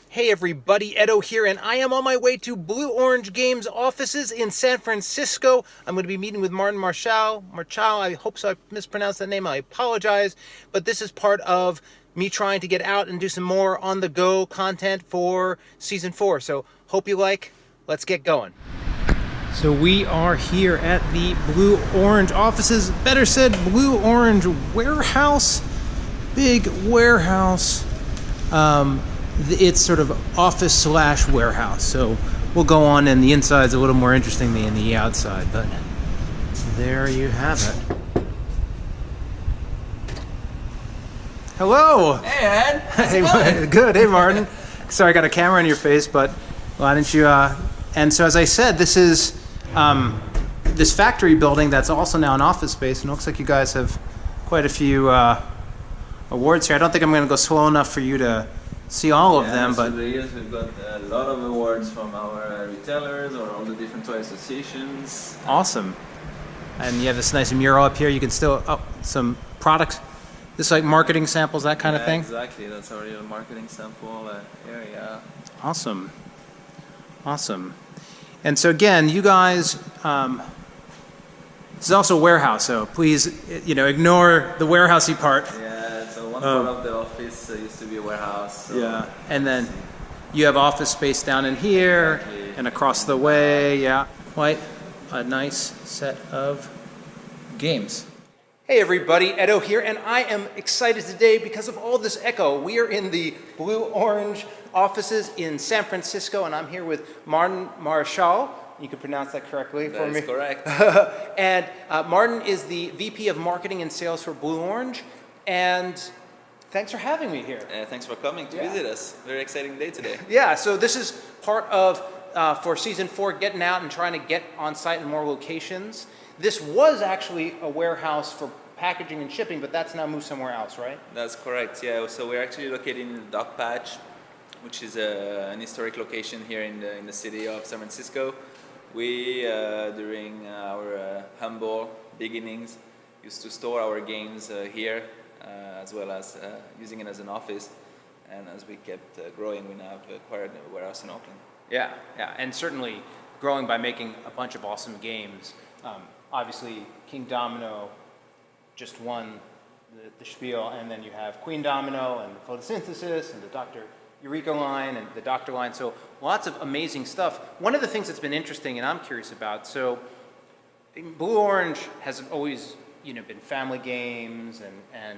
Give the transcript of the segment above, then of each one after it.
Hey everybody, Edo here, and I am on my way to Blue Orange Games offices in San Francisco. I'm going to be meeting with Martin Marechal. I hope so I mispronounced that name. I apologize, but this is part of me trying to get out and do some more on-the-go content for Season 4. So, hope you like. Let's get going. So we are here at the Blue Orange offices, better said, Blue Orange warehouse. Big warehouse. It's sort of office slash warehouse, so we'll go on, and the inside's a little more interesting than the outside, but there you have it. Hello! Hey, Ed! How's it going? Good. Hey, Martin. Sorry, I got a camera on your face, but why didn't you... And so, as I said, this is this factory building that's also now an office space, and it looks like you guys have quite a few awards here. I don't think I'm going to go slow enough for you to see all of them, but over the years we've got a lot of awards from our retailers or all the different toy associations. Awesome. And you have this nice mural up here. You can still some products. This is like marketing samples, that kind of thing. Exactly. That's our real marketing sample area. Awesome. And so again, you guys, this is also a warehouse, so please, ignore the warehousey part. Yeah. So one part of the office used to be a warehouse. So yeah. And then you have office space down in here, exactly. and across the way. Yeah. Quite a nice set of games. Hey everybody, Edo here, and I am excited today because of all this echo. We are in the Blue Orange offices in San Francisco, and I'm here with Martin Marechal. You can pronounce that correctly for me. That is correct. And Martin is the VP of Marketing and Sales for Blue Orange, and thanks for having me here. Thanks for coming to visit us. Very exciting day today. Yeah, so this is part of, for Season 4, getting out and trying to get on site in more locations. This was actually a warehouse for packaging and shipping, but that's now moved somewhere else, right? That's correct, yeah. So we're actually located in the Dock Patch, which is an historic location here in the city of San Francisco. We, during our humble beginnings, used to store our games here, as well as using it as an office. And as we kept growing, we now have acquired a warehouse in Oakland. Yeah, and certainly growing by making a bunch of awesome games. Obviously, King Domino just won the spiel, and then you have Queen Domino and Photosynthesis and the Dr. Eureka line and the Doctor line, so lots of amazing stuff. One of the things that's been interesting and I'm curious about, so Blue Orange has always been family games and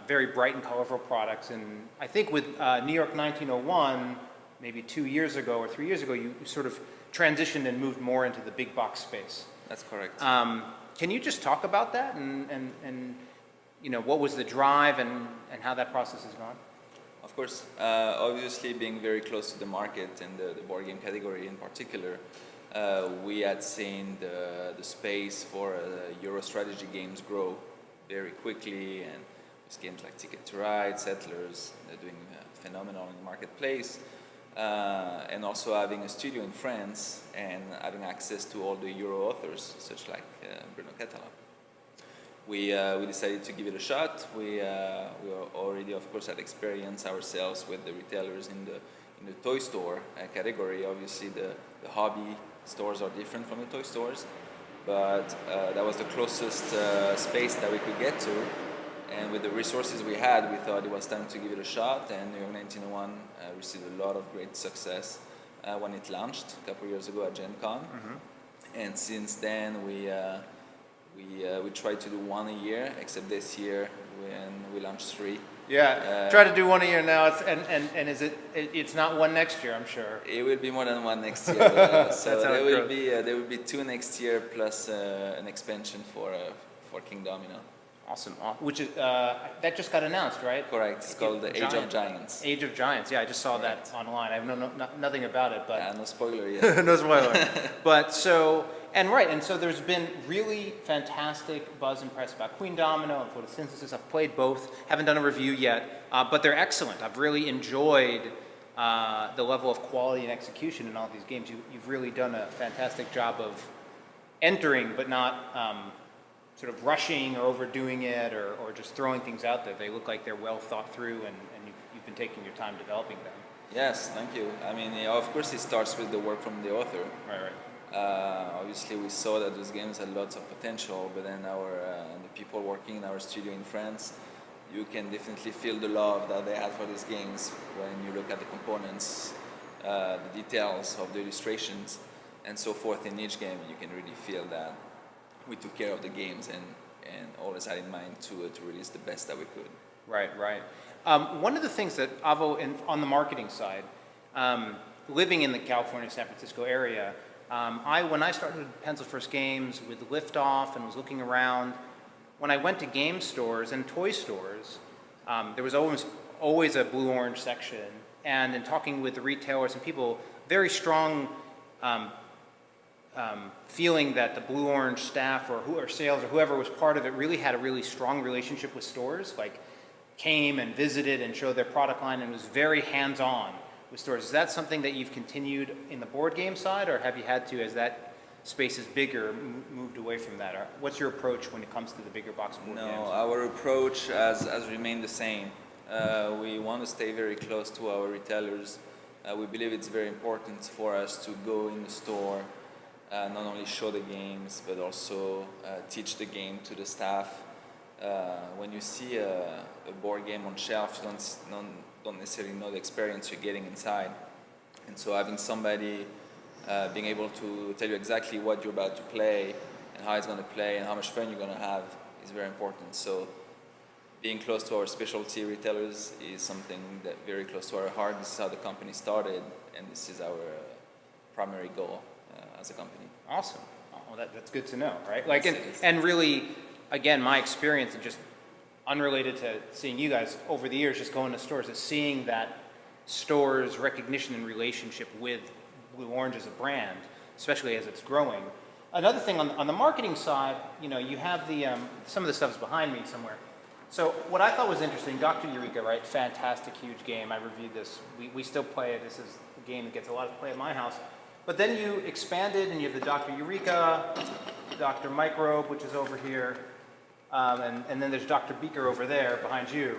very bright and colorful products, and I think with New York 1901, maybe 2 years ago or 3 years ago, you sort of transitioned and moved more into the big box space. That's correct. Can you just talk about that and what was the drive and how that process has gone? Of course, obviously being very close to the market and the board game category in particular, we had seen the space for Euro strategy games grow very quickly, and with games like Ticket to Ride, Settlers, they're doing phenomenal in the marketplace. And also having a studio in France and having access to all the Euro authors, such like Bruno Catala. We decided to give it a shot. We already, of course, had experience ourselves with the retailers in the toy store category. Obviously, the hobby stores are different from the toy stores, but that was the closest space that we could get to. And with the resources we had, we thought it was time to give it a shot. And New York 1901 received a lot of great success when it launched a couple of years ago at Gen Con. Mm-hmm. And since then, we tried to do one a year, except this year when we launched 3. Yeah, try to do one a year now. And is it's not one next year, I'm sure. It will be more than one next year. So there will be 2 next year plus an expansion for King Domino. Awesome. Which is that just got announced, right? Correct. It's called the Age of Giants. Age of Giants. Yeah, I just saw that online. I have nothing about it, but no spoiler yet. No spoiler. But so there's been really fantastic buzz and press about Queen Domino and Photosynthesis. I've played both. Haven't done a review yet, but they're excellent. I've really enjoyed the level of quality and execution in all these games. You've really done a fantastic job of entering, but not sort of rushing or overdoing it or just throwing things out there. They look like they're well thought through, and you've been taking your time developing them. Yes, thank you. I mean, yeah, of course, it starts with the work from the author. Right. Obviously, we saw that those games had lots of potential, but then the people working in our studio in France, you can definitely feel the love that they had for these games when you look at the components, the details of the illustrations, and so forth in each game. You can really feel that we took care of the games and always had in mind to release the best that we could. Right, right. One of the things that Avo, on the marketing side, living in the California, San Francisco area, when I started Pencil First Games with Liftoff and was looking around, when I went to game stores and toy stores, there was always a blue-orange section. And in talking with the retailers and people, very strong feeling that the blue-orange staff or sales or whoever was part of it really had a really strong relationship with stores, like came and visited and showed their product line and was very hands-on with stores. Is that something that you've continued in the board game side, or have you had to, as that space is bigger, moved away from that? Or what's your approach when it comes to the bigger box board games? No, our approach has remained the same. We want to stay very close to our retailers. We believe it's very important for us to go in the store, not only show the games, but also teach the game to the staff. When you see a board game on shelf, you don't necessarily know the experience you're getting inside. And so having somebody being able to tell you exactly what you're about to play and how it's going to play and how much fun you're going to have is very important. So being close to our specialty retailers is something that very close to our heart. This is how the company started, and this is our primary goal as a company. Awesome. Well, that's good to know, right? Like, and really, again, my experience, and just unrelated to seeing you guys over the years, just going to stores, is seeing that store's recognition and relationship with Blue Orange as a brand, especially as it's growing. Another thing on the marketing side, you have the some of the stuff is behind me somewhere. So what I thought was interesting, Dr. Eureka, right? Fantastic, huge game. I reviewed this. We still play it. This is a game that gets a lot of play at my house. But then you expanded, and you have the Dr. Eureka, Dr. Microbe, which is over here, and then there's Dr. Beaker over there behind you.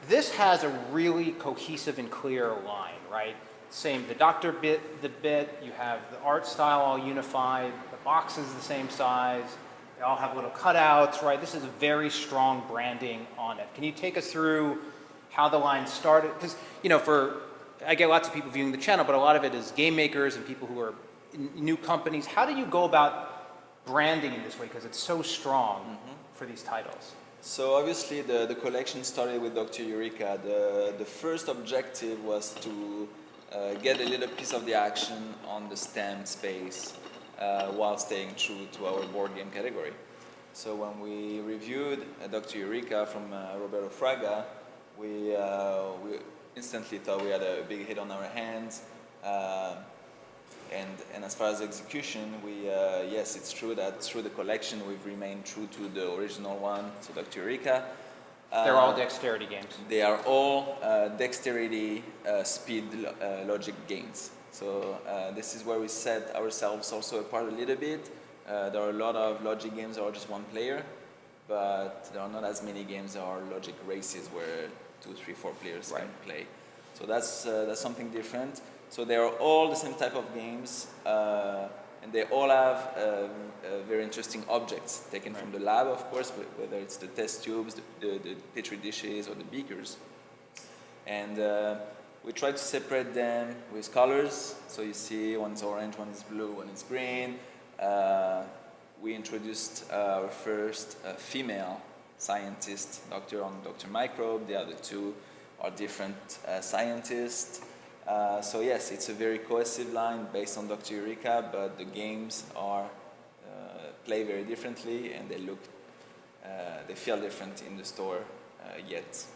This has a really cohesive and clear line, right? Same, the Dr. bit, you have the art style all unified, the box is the same size, they all have little cutouts, right? This is a very strong branding on it. Can you take us through how the line started? Because, I get lots of people viewing the channel, but a lot of it is game makers and people who are new companies. How do you go about branding in this way? Because it's so strong for these titles. So obviously the collection started with Dr. Eureka. The first objective was to get a little piece of the action on the STEM space while staying true to our board game category. So when we reviewed Dr. Eureka from Roberto Fraga, we instantly thought we had a big hit on our hands. And as far as execution, yes, it's true that through the collection we've remained true to the original one, so Dr. Eureka. They're all dexterity games. They are all dexterity, speed, logic games. So this is where we set ourselves also apart a little bit. There are a lot of logic games that are just one player, but there are not as many games that are logic races where 2, 3, 4 players can play. So that's something different. So they are all the same type of games, and they all have very interesting objects taken from the lab, of course, whether it's the test tubes, the petri dishes, or the beakers. And we try to separate them with colors. So you see one is orange, one is blue, one is green. We introduced our first female scientist, Dr. Microbe. The other two are different scientists. So yes, it's a very cohesive line based on Dr. Eureka, but the games are play very differently, and they feel different in the store yet.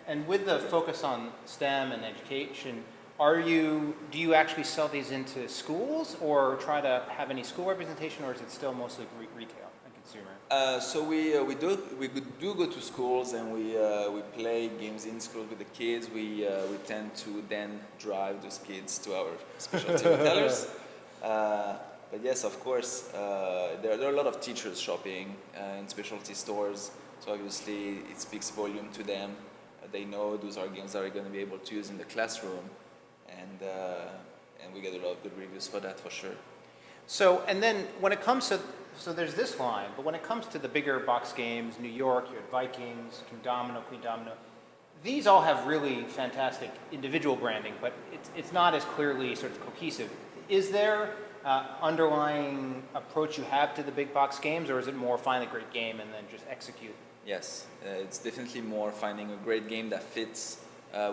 And with the focus on STEM and education, do you actually sell these into schools, or try to have any school representation, or is it still mostly retail and consumer? So we do go to schools, and we play games in schools with the kids. We tend to then drive those kids to our specialty retailers. But yes, of course, there are a lot of teachers shopping in specialty stores. So obviously, it speaks volume to them they know those are games that are going to be able to use in the classroom, and we get a lot of good reviews for that, for sure. So, and then when it comes to, so there's this line, but when it comes to the bigger box games, New York, you had Vikings, King Domino, Queen Domino, these all have really fantastic individual branding, but it's not as clearly sort of cohesive. Is there underlying approach you have to the big box games, or is it more find a great game and then just execute? Yes, it's definitely more finding a great game that fits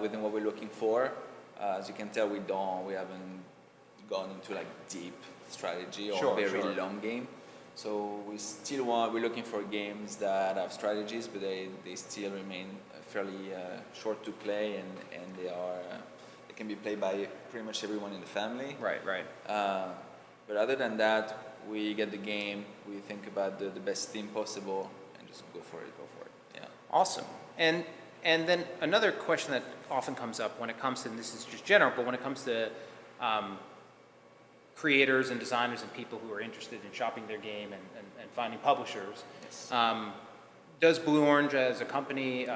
within what we're looking for. As you can tell, we haven't gone into like deep strategy or very long game. So we're looking for games that have strategies, but they still remain fairly short to play, and they can be played by pretty much everyone in the family. Right. But other than that, we get the game, we think about the best theme possible, and just go for it. Yeah. Awesome. And then another question that often comes up when it comes to, and this is just general, but when it comes to creators and designers and people who are interested in shopping their game and finding publishers, Yes. Does Blue Orange as a company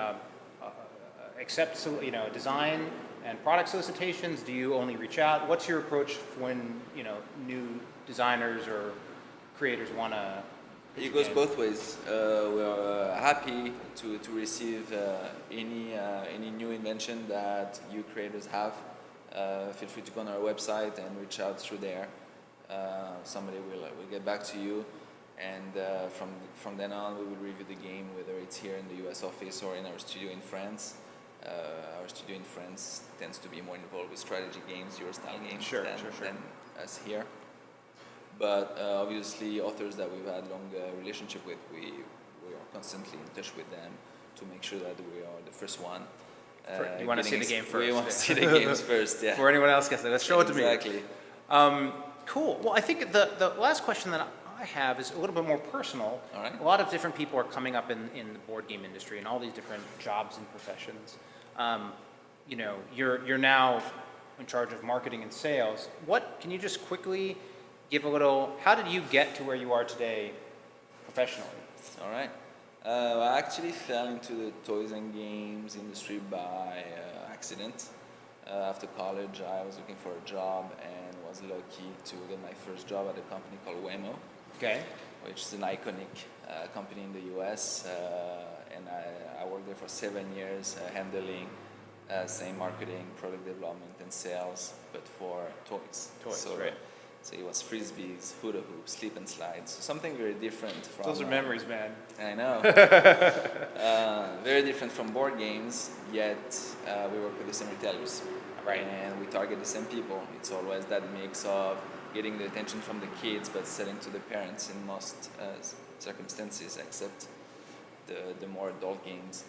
accept design and product solicitations? Do you only reach out? What's your approach when new designers or creators want to? It goes both ways. We are happy to receive any new invention that you creators have. Feel free to go on our website and reach out through there. Somebody will get back to you, and from then on we will review the game, whether it's here in the US office or in our studio in France. Our studio in France tends to be more involved with strategy games, Euro-style games, than us here. But obviously, authors that we've had long relationship with, we are constantly in touch with them to make sure that we are the first one. You want to see the game first. We want to see the games first, yeah. Before anyone else gets it, let's show it to me. Exactly. Cool. Well, I think the last question that I have is a little bit more personal. All right. A lot of different people are coming up in the board game industry and all these different jobs and professions. You're now in charge of marketing and sales. Can you just quickly give a little, how did you get to where you are today professionally? All right. I actually fell into the toys and games industry by accident. After college, I was looking for a job and was lucky to get my first job at a company called Waymo, which is an iconic company in the US. And I worked there for 7 years, handling same marketing, product development, and sales, but for toys. So it was frisbees, hula hoops, slip and slides. Something very different from... Those are memories, man. I know. Very different from board games, yet we work with the same retailers. Right. And we target the same people. It's always that mix of getting the attention from the kids, but selling to the parents in most circumstances, except the more adult games.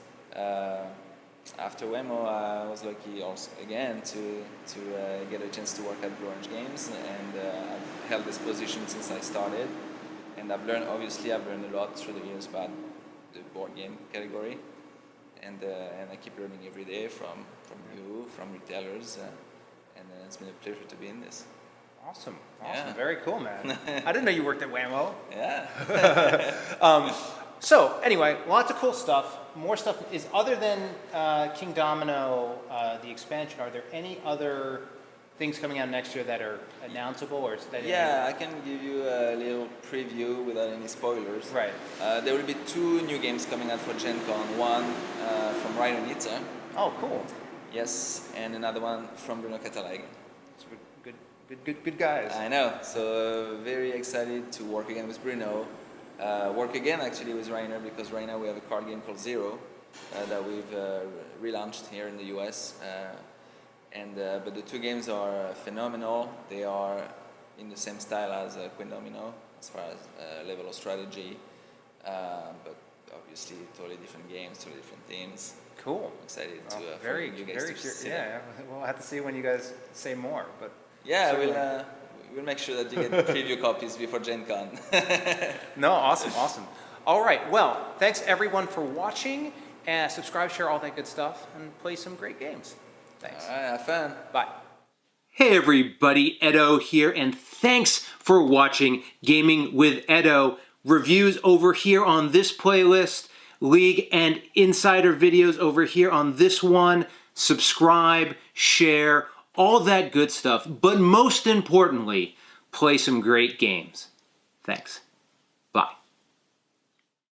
After Waymo, I was lucky also again to get a chance to work at Blue Orange Games, and I've held this position since I started. And I've learned a lot through the years about the board game category, and I keep learning every day from you, from retailers, and it's been a pleasure to be in this. Awesome. Yeah. Very cool, man. I didn't know you worked at Waymo. Yeah. So anyway, lots of cool stuff. More stuff is other than King Domino, the expansion. Are there any other things coming out next year that are announceable, or is that? Yeah, I can give you a little preview without any spoilers. Right. There will be 2 new games coming out for Gen Con. One from Rhino Nitza. Oh, cool. Yes, and another one from Bruno Catalag. Good guys. I know. So very excited to work again with Bruno. Work again actually with Rainer, because right now we have a card game called Zero that we've relaunched here in the US. But the 2 games are phenomenal. They are in the same style as Queen Domino as far as level of strategy, but obviously totally different games, totally different themes. Cool. I'm excited to very you guys to see them. Yeah, we'll have to see when you guys say more. But yeah, we'll make sure that you get preview copies before Gen Con. No, awesome. All right, well, thanks everyone for watching, and subscribe, share, all that good stuff, and play some great games. Thanks. All right, have fun. Bye. Hey everybody, Edo here, and thanks for watching Gaming with Edo. Reviews over here on this playlist. League and Insider videos over here on this one. Subscribe, share, all that good stuff. But most importantly, play some great games. Thanks.